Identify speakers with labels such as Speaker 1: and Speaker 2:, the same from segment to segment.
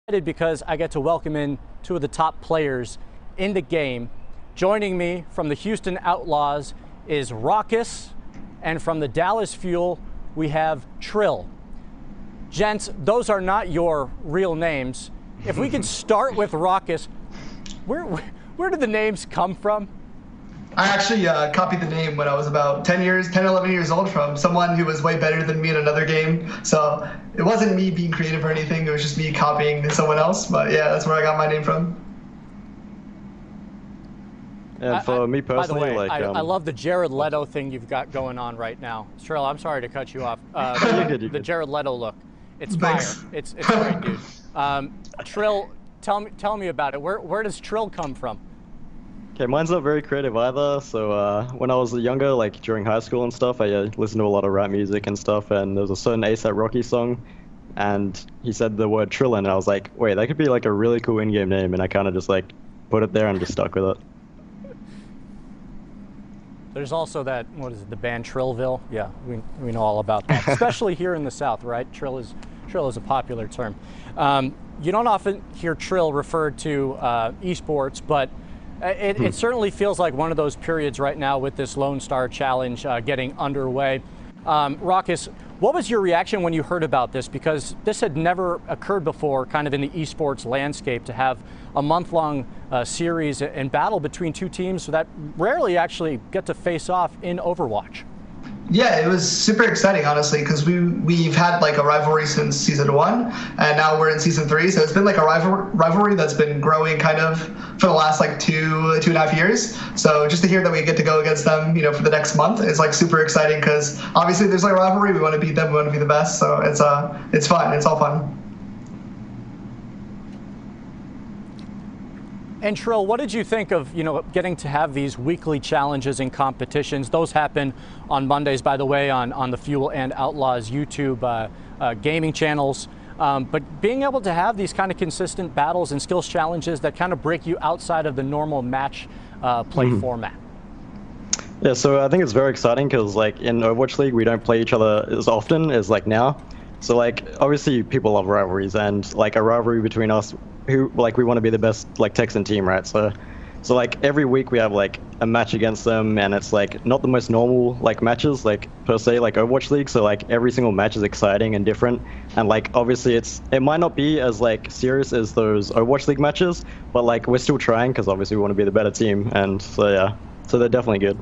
Speaker 1: Because I get to welcome in two of the top players in the game. Joining me from the Houston Outlaws is Rawkus, and from the Dallas Fuel we have Trill. Gents, those are not your real names. If we could start with Rawkus, where did the names come from?
Speaker 2: I actually copied the name when I was about 10, 11 years old from someone who was way better than me in another game. So it wasn't me being creative or anything. It was just me copying someone else. But yeah, that's where I got my name from.
Speaker 3: And for me personally,
Speaker 1: by the way, I love the Jared Leto thing you've got going on right now. Trill, I'm sorry to cut you off. The Jared Leto look. It's fire. It's great, dude. Trill, tell me about it. Where does Trill come from?
Speaker 3: Okay, mine's not very creative either. So when I was younger, like during high school and stuff, I listened to a lot of rap music and stuff. And there was a certain A$AP Rocky song, and he said the word Trillin', and I was like, wait, that could be like a really cool in-game name. And I kind of just like put it there and just stuck with it.
Speaker 1: There's also that, what is it, the band Trillville? Yeah, we know all about that, especially here in the South, right? Trill is a popular term. You don't often hear Trill referred to esports, but it certainly feels like one of those periods right now with this Lone Star Challenge getting underway. Rawkus, what was your reaction when you heard about this? Because this had never occurred before kind of in the esports landscape, to have a month-long series and battle between two teams that rarely actually get to face off in Overwatch.
Speaker 2: Yeah, it was super exciting, honestly, because we've had like a rivalry since season 1, and now we're in season 3. So it's been like a rivalry that's been growing kind of for the last like 2.5 years. So just to hear that we get to go against them, for the next month is like super exciting, because obviously there's like a rivalry. We want to beat them. We want to be the best. So it's fun. It's all fun.
Speaker 1: And Trill, what did you think of getting to have these weekly challenges and competitions? Those happen on Mondays, by the way, on the Fuel and Outlaws YouTube gaming channels. But being able to have these kind of consistent battles and skills challenges that kind of break you outside of the normal match play format.
Speaker 3: Yeah, so I think it's very exciting because like in Overwatch League, we don't play each other as often as like now. So like obviously people love rivalries, and like a rivalry between us, who like we want to be the best like Texan team, right? So like every week we have like a match against them, and it's like not the most normal like matches like per se like Overwatch League. So like every single match is exciting and different, and like obviously it might not be as like serious as those Overwatch League matches, but like we're still trying because obviously we want to be the better team, and so yeah, so they're definitely good.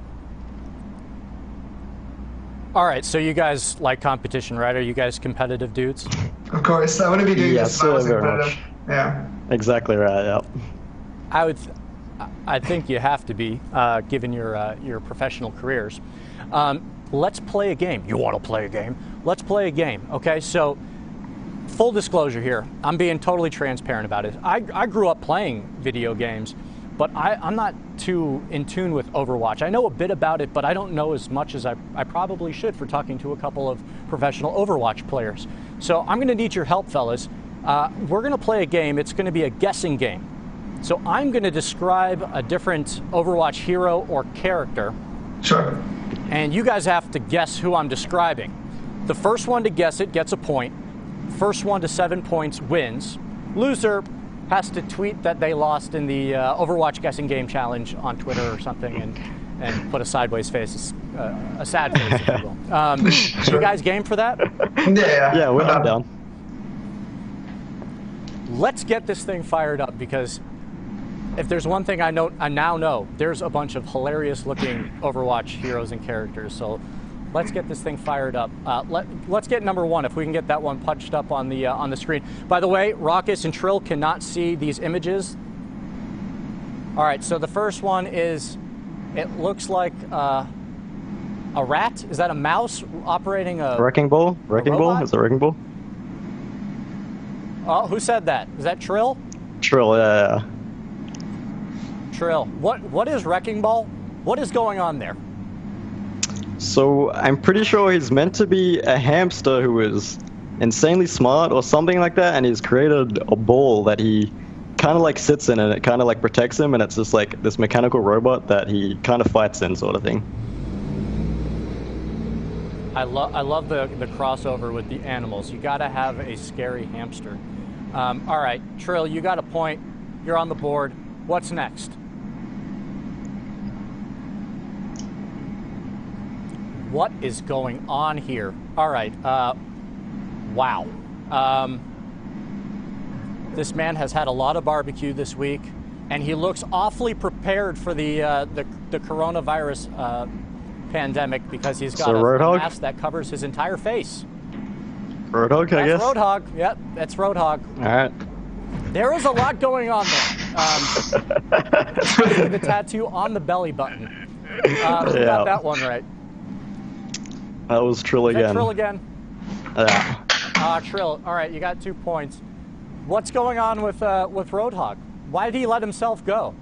Speaker 1: All right, so you guys like competition, right? Are you guys competitive dudes?
Speaker 2: Of course, I wouldn't be doing this if I wasn't competitive. Yeah.
Speaker 3: Exactly right. Yeah.
Speaker 1: I think you have to be, given your professional careers. Let's play a game. You want to play a game? Let's play a game. Okay. So, full disclosure here. I'm being totally transparent about it. I grew up playing video games, but I'm not too in tune with Overwatch. I know a bit about it, but I don't know as much as I probably should for talking to a couple of professional Overwatch players. So I'm going to need your help, fellas. We're going to play a game. It's going to be a guessing game. So I'm going to describe a different Overwatch hero or character.
Speaker 2: Sure.
Speaker 1: And you guys have to guess who I'm describing. The first one to guess it gets a point. First one to 7 points wins. Loser has to tweet that they lost in the Overwatch guessing game challenge on Twitter or something, and put a sideways face, a sad face, if you will.
Speaker 2: Sure.
Speaker 1: You guys game for that?
Speaker 2: Yeah,
Speaker 3: we're down.
Speaker 1: Let's get this thing fired up, because if there's one thing I now know, there's a bunch of hilarious looking Overwatch heroes and characters. So let's get this thing fired up. Let's get number one, if we can get that one punched up on the screen. By the way, Rawkus and Trill cannot see these images. All right, so the first one is, it looks like a rat. Is that a mouse operating a
Speaker 3: wrecking ball? Wrecking ball? Is it a wrecking ball?
Speaker 1: Oh, who said that? Is that Trill?
Speaker 3: Trill, yeah.
Speaker 1: Trill. What is wrecking ball? What is going on there?
Speaker 3: So I'm pretty sure he's meant to be a hamster who is insanely smart or something like that, and he's created a ball that he kind of like sits in, and it kind of like protects him, and it's just like this mechanical robot that he kind of fights in, sort of thing. I
Speaker 1: love the crossover with the animals. You got to have a scary hamster. All right, Trill, you got a point. You're on the board. What's next? What is going on here? All right. Wow. This man has had a lot of barbecue this week, and he looks awfully prepared for the coronavirus pandemic because he's got a mask that covers his entire face.
Speaker 3: Roadhog, I guess.
Speaker 1: That's Roadhog. Yep, that's Roadhog.
Speaker 3: All right.
Speaker 1: There is a lot going on there. Especially the tattoo on the belly button. Who got that one right?
Speaker 3: That was Trill again.
Speaker 1: Trill again?
Speaker 3: Yeah.
Speaker 1: Trill. All right, you got 2 points. What's going on with Roadhog? Why did he let himself go?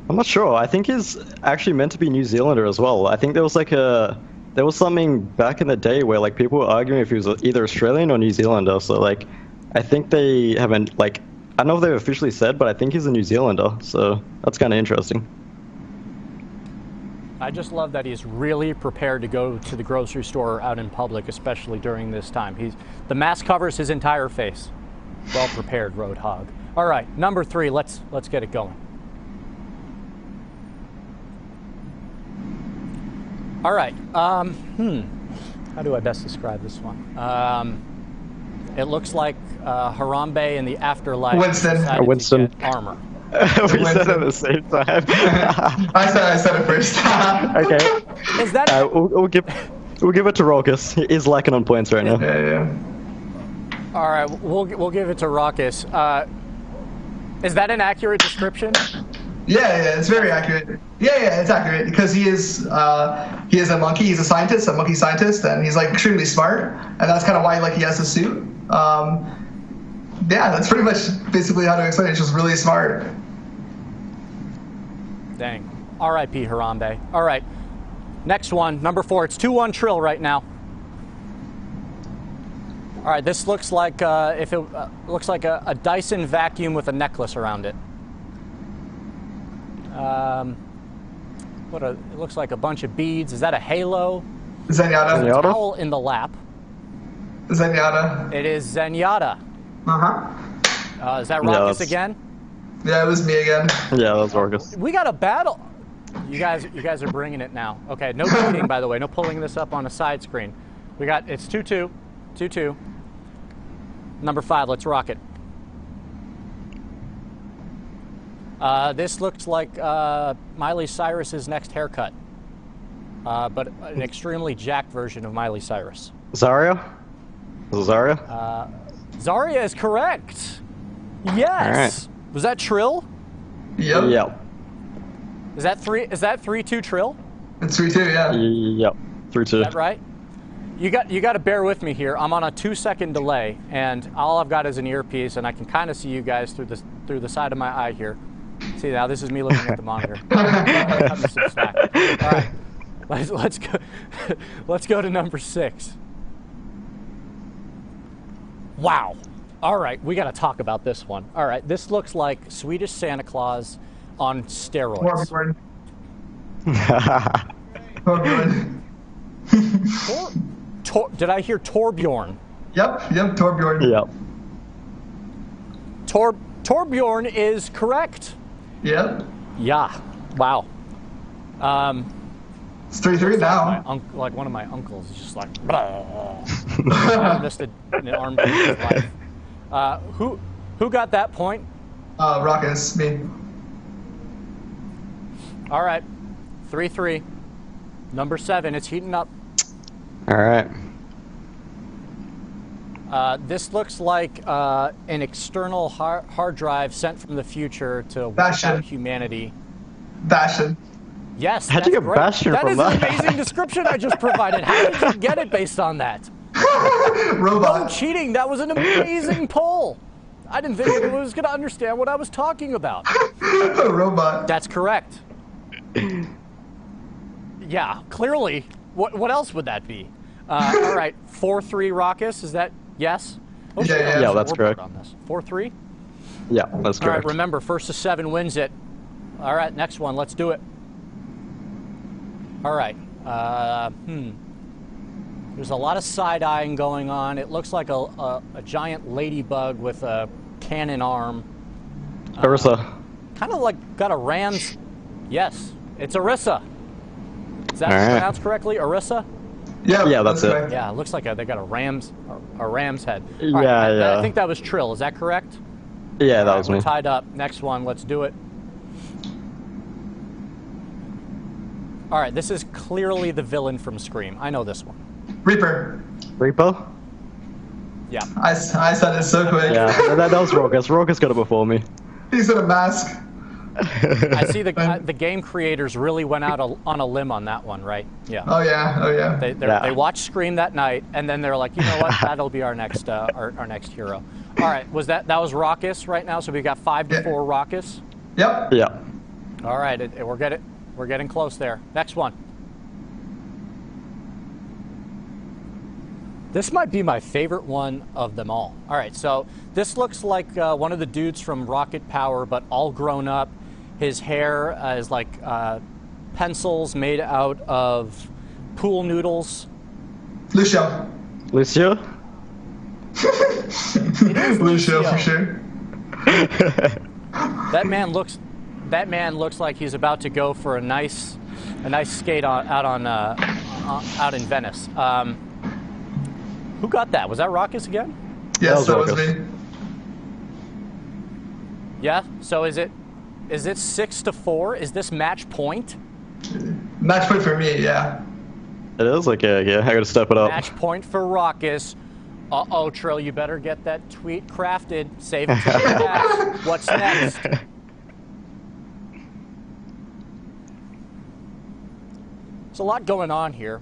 Speaker 3: I'm not sure. I think he's actually meant to be New Zealander as well. I think there was something back in the day where like people were arguing if he was either Australian or New Zealander. So like, I think they haven't like, I don't know if they've officially said, but I think he's a New Zealander. So that's kind of interesting.
Speaker 1: I just love that he's really prepared to go to the grocery store out in public, especially during this time. The mask covers his entire face. Well prepared, Roadhog. All right, number 3. Let's get it going. All right. How do I best describe this one? It looks like Harambe in the afterlife decided to get armor.
Speaker 3: We said it at the same time.
Speaker 2: I said it first.
Speaker 3: Okay.
Speaker 1: Is that?
Speaker 3: We'll give it to Rawkus. He is lacking on points right now.
Speaker 2: Yeah.
Speaker 1: All right, we'll give it to Rawkus. Is that an accurate description?
Speaker 2: Yeah, it's very accurate. Yeah, it's accurate because he is a monkey. He's a monkey scientist, and he's like extremely smart, and that's kind of why like he has a suit. Yeah, that's pretty much basically how to explain it. It's just really smart.
Speaker 1: Dang. R.I.P. Harambe. All right, next one, number 4. It's 2-1 Trill right now. All right, this looks like looks like a Dyson vacuum with a necklace around it. It looks like a bunch of beads. Is that a halo?
Speaker 2: Zenyatta.
Speaker 1: There's a towel in the lap.
Speaker 2: Zenyatta.
Speaker 1: It is Zenyatta. Is that Rawkus again?
Speaker 2: Yeah, it was me again.
Speaker 3: Yeah, that was Rawkus.
Speaker 1: We got a battle. You guys are bringing it now. Okay, no cheating, by the way. No pulling this up on a side screen. It's 2-2. 2-2. Number 5, let's rock it. This looks like Miley Cyrus's next haircut, but an extremely jacked version of Miley Cyrus.
Speaker 3: Zarya? Is it Zarya?
Speaker 1: Zarya is correct. Yes.
Speaker 3: Right.
Speaker 1: Was that Trill?
Speaker 2: Yep.
Speaker 3: Yep.
Speaker 1: Is that 3-2 Trill?
Speaker 2: It's 3-2, yeah.
Speaker 3: Yep. 3-2.
Speaker 1: Is that right? You got to bear with me here. I'm on a 2-second delay, and all I've got is an earpiece, and I can kind of see you guys through the side of my eye here. See, now this is me looking at the monitor. Cut me some slack. All right, let's go. Let's go to number 6. Wow. All right, we got to talk about this one. All right, this looks like Swedish Santa Claus on steroids. Did I hear Torbjorn?
Speaker 2: Yep, Torbjorn.
Speaker 3: Yep.
Speaker 1: Torbjorn is correct.
Speaker 2: Yep.
Speaker 1: Yeah. Wow.
Speaker 2: It's 3-3 now.
Speaker 1: Like one of my uncles is just like, I missed an arm in his life. Who got that point?
Speaker 2: Rawkus, me.
Speaker 1: All right. 3-3. Number 7, it's heating up.
Speaker 3: All right.
Speaker 1: This looks like an external hard drive sent from the future to wipe out humanity.
Speaker 2: Bastion.
Speaker 1: Yes,
Speaker 3: how'd you get Bastion from that?
Speaker 1: That is an amazing description I just provided. How did you get it based on that?
Speaker 2: Robot.
Speaker 1: No cheating. That was an amazing poll. I didn't think anyone was going to understand what I was talking about.
Speaker 2: Robot.
Speaker 1: That's correct. Yeah, clearly. What else would that be? All right, 4-3 Rawkus. Is that yes?
Speaker 2: Oh, yeah,
Speaker 3: that's correct.
Speaker 1: 4-3.
Speaker 3: Yeah, that's correct.
Speaker 1: All right, remember, first to 7 wins it. All right, next one. Let's do it. All right. There's a lot of side-eyeing going on. It looks like a giant ladybug with a cannon arm.
Speaker 3: Orisa.
Speaker 1: Kind of like got a ram's... Yes, it's Orisa. Is that
Speaker 3: All right.
Speaker 1: pronounced correctly? Orisa?
Speaker 3: Yeah, that's it.
Speaker 2: correct.
Speaker 1: Yeah, it looks like they got a ram's head. All
Speaker 3: Yeah,
Speaker 1: right,
Speaker 3: yeah.
Speaker 1: I think that was Trill. Is that correct?
Speaker 3: Yeah, that
Speaker 1: All
Speaker 3: was
Speaker 1: right,
Speaker 3: me.
Speaker 1: we're tied up. Next one. Let's do it. All right, this is clearly the villain from Scream. I know this one.
Speaker 2: Reaper.
Speaker 3: Reaper?
Speaker 1: Yeah.
Speaker 2: I said it so quick.
Speaker 3: Yeah, that was Rawkus. Rawkus got it before me.
Speaker 2: He's in a mask.
Speaker 1: I see the game creators really went out on a limb on that one, right? Yeah.
Speaker 2: Oh yeah.
Speaker 1: They watched Scream that night, and then they're like, you know what? That'll be our next our next hero. All right. That was Rawkus right now? So we got 5 to 4 Rawkus.
Speaker 2: Yep.
Speaker 3: Yeah.
Speaker 1: All right. We're getting close there. Next one. This might be my favorite one of them all. All right, so this looks like one of the dudes from Rocket Power, but all grown up. His hair is like pencils made out of pool noodles.
Speaker 2: Lucio.
Speaker 3: Lucio?
Speaker 2: Lucio for sure.
Speaker 1: That man looks like he's about to go for a nice skate out in Venice. Who got that? Was that Rawkus again?
Speaker 2: Yes, that was
Speaker 3: Rawkus.
Speaker 2: me.
Speaker 1: Yeah. So is it 6 to 4? Is this match point?
Speaker 2: Match point for me, yeah.
Speaker 3: It is? Okay, yeah, I gotta step it up.
Speaker 1: Match point for Rawkus. Uh-oh, Trill, you better get that tweet crafted. Save it to the past. What's next? There's a lot going on here.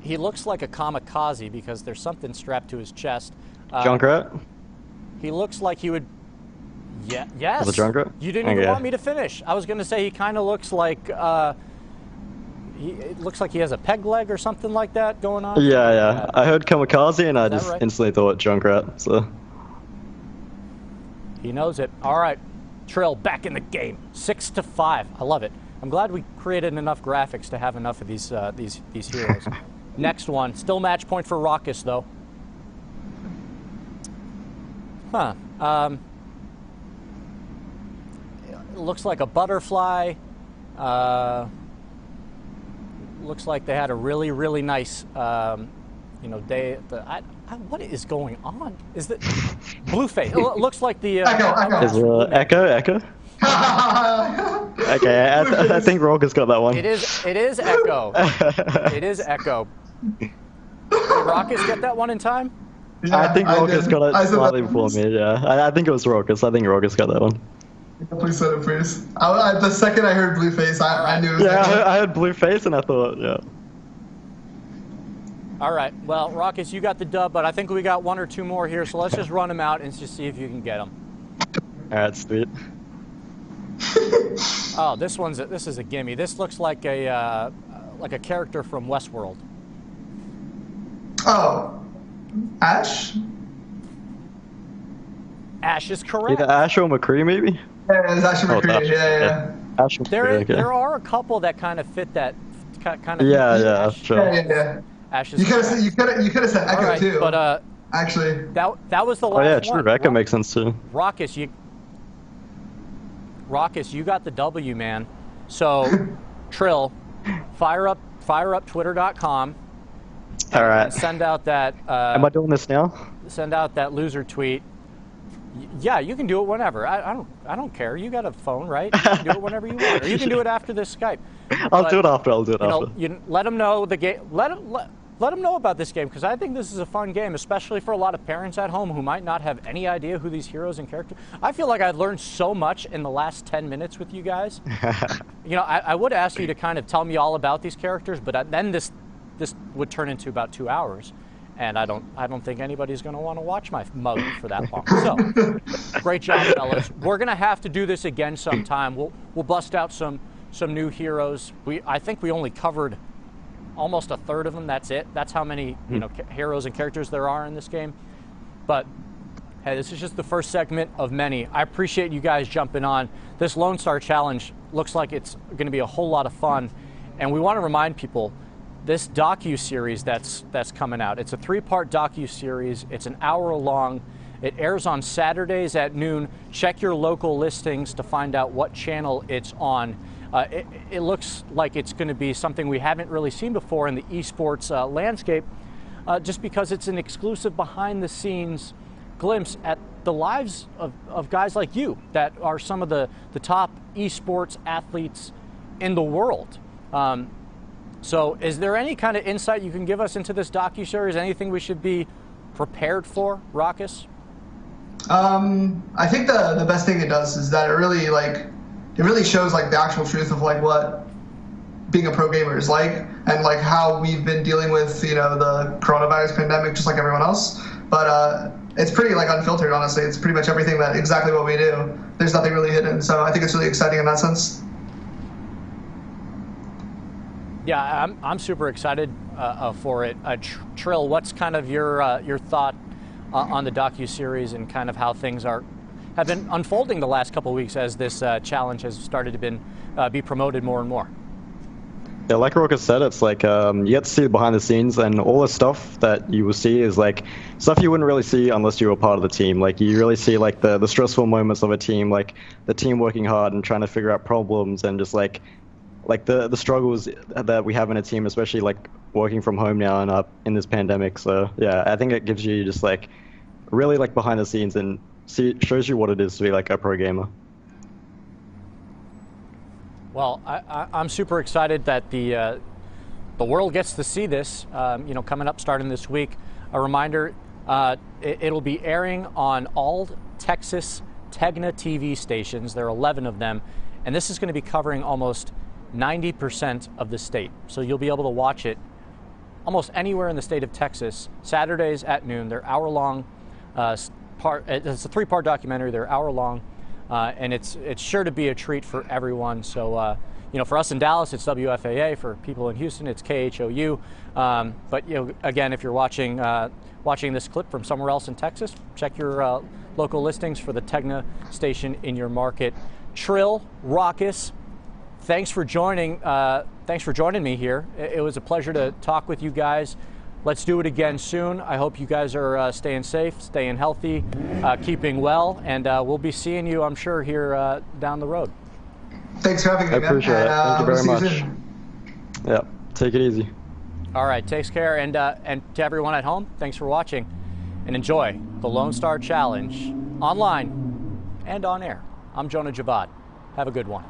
Speaker 1: He looks like a kamikaze because there's something strapped to his chest.
Speaker 3: Junkrat?
Speaker 1: He looks like he would... Yeah, yes.
Speaker 3: Was it Junkrat?
Speaker 1: You didn't even want me to finish. I was going to say he kind of looks like... it looks like he has a peg leg or something like that going on.
Speaker 3: Yeah. I heard kamikaze and I just
Speaker 1: right?
Speaker 3: instantly thought Junkrat, so...
Speaker 1: He knows it. All right, Trill, back in the game. 6 to 5. I love it. I'm glad we created enough graphics to have enough of these heroes. Next one, still match point for Rawkus though. Huh. It looks like a butterfly. Looks like they had a really nice, day. What is going on? Is that Blueface? It looks like the.
Speaker 2: Echo.
Speaker 3: Is Echo? Okay, I think Rawkus got that one.
Speaker 1: It is Echo. It is Echo. Did Rawkus get that one in time?
Speaker 2: Yeah,
Speaker 3: I think Rawkus got it slightly before
Speaker 2: first.
Speaker 3: me, yeah. I think it was Rawkus. I think Rawkus got that one.
Speaker 2: Please said it first. The second I heard Blueface, I knew it was Echo.
Speaker 3: I heard Blueface and I thought, yeah.
Speaker 1: All right. Well, Rawkus, you got the dub, but I think we got 1 or 2 more here, so let's just run them out and just see if you can get them.
Speaker 3: All right, sweet.
Speaker 1: Oh, this is a gimme. This looks like a character from Westworld.
Speaker 2: Oh. Ash?
Speaker 1: Ash is correct.
Speaker 3: Either Ash or McCree, maybe?
Speaker 2: Yeah, it's Ash
Speaker 3: Oh,
Speaker 2: McCree.
Speaker 3: Ash.
Speaker 2: Yeah.
Speaker 3: Ash McCree, okay.
Speaker 1: There are a couple that kind of fit that kind of.
Speaker 3: Yeah, sure.
Speaker 2: Yeah.
Speaker 1: Ash is
Speaker 2: You could
Speaker 1: correct.
Speaker 2: have said Echo
Speaker 1: All right,
Speaker 2: too.
Speaker 1: but
Speaker 2: actually.
Speaker 1: that was the
Speaker 3: Oh
Speaker 1: last
Speaker 3: yeah,
Speaker 1: one.
Speaker 3: true. Echo makes sense too.
Speaker 1: Rawkus, you got the W, man. So, Trill, fire up Twitter.com.
Speaker 3: All right.
Speaker 1: And send out that.
Speaker 3: Am I doing this now?
Speaker 1: Send out that loser tweet. Yeah, you can do it whenever. I don't care. You got a phone, right? You can do it whenever you want. Or you can do it after this Skype.
Speaker 3: I'll do it after.
Speaker 1: Let them know the game. Let them know about this game because I think this is a fun game, especially for a lot of parents at home who might not have any idea who these heroes and characters. I feel like I've learned so much in the last 10 minutes with you guys. I would ask you to kind of tell me all about these characters, but then this would turn into about 2 hours, and I don't think anybody's going to want to watch my mug for that long. So, great job, fellas. We're going to have to do this again sometime. We'll bust out some new heroes. I think we only covered almost a third of them. That's it. That's how many heroes and characters there are in this game. But hey, this is just the first segment of many. I appreciate you guys jumping on. This Lone Star Challenge looks like it's going to be a whole lot of fun, and we want to remind people this docu-series that's coming out. It's a 3-part docu-series. It's an hour long. It airs on Saturdays at noon. Check your local listings to find out what channel it's on. It looks like it's going to be something we haven't really seen before in the esports landscape, just because it's an exclusive behind-the-scenes glimpse at the lives of guys like you that are some of the top esports athletes in the world. So is there any kind of insight you can give us into this docu-series? Anything we should be prepared for, Rawkus?
Speaker 2: I think the best thing it does is that it really shows like the actual truth of like what being a pro gamer is like, and like how we've been dealing with, you know, the coronavirus pandemic just like everyone else. But it's pretty like unfiltered, honestly. It's pretty much everything that exactly what we do. There's nothing really hidden. So I think it's really exciting in that sense.
Speaker 1: Yeah, I'm super excited for it. Trill, what's kind of your thought on the docu-series and kind of how things have been unfolding the last couple of weeks as this challenge has started to be promoted more and more?
Speaker 3: Yeah, like Rawkus said, it's like you get to see the behind the scenes, and all the stuff that you will see is like stuff you wouldn't really see unless you were part of the team. Like you really see like the stressful moments of a team, like the team working hard and trying to figure out problems, and just like the struggles that we have in a team, especially like working from home now and in this pandemic. So yeah, I think it gives you just like really like behind the scenes and shows you what it is to be like a pro gamer.
Speaker 1: Well, I'm super excited that the world gets to see this. You know, coming up starting this week. A reminder, it'll be airing on all Texas Tegna TV stations. There are 11 of them, and this is going to be covering almost 90% of the state. So you'll be able to watch it almost anywhere in the state of Texas, Saturdays at noon. They're hour-long. It's a 3-part documentary. They're hour-long, and it's sure to be a treat for everyone. So, you know, for us in Dallas, it's WFAA. For people in Houston, it's KHOU. But, you know, again, if you're watching this clip from somewhere else in Texas, check your local listings for the Tegna station in your market. Trill, Rawkus, thanks for joining me here. It was a pleasure to talk with you guys. Let's do it again soon. I hope you guys are staying safe, staying healthy, keeping well, and we'll be seeing you, I'm sure, here down the road.
Speaker 2: Thanks for having me, man.
Speaker 3: I appreciate it. Thank you very much. Yeah, take it easy.
Speaker 1: All right, take care, and to everyone at home, thanks for watching, and enjoy the Lone Star Challenge online and on air. I'm Jonah Javad. Have a good one.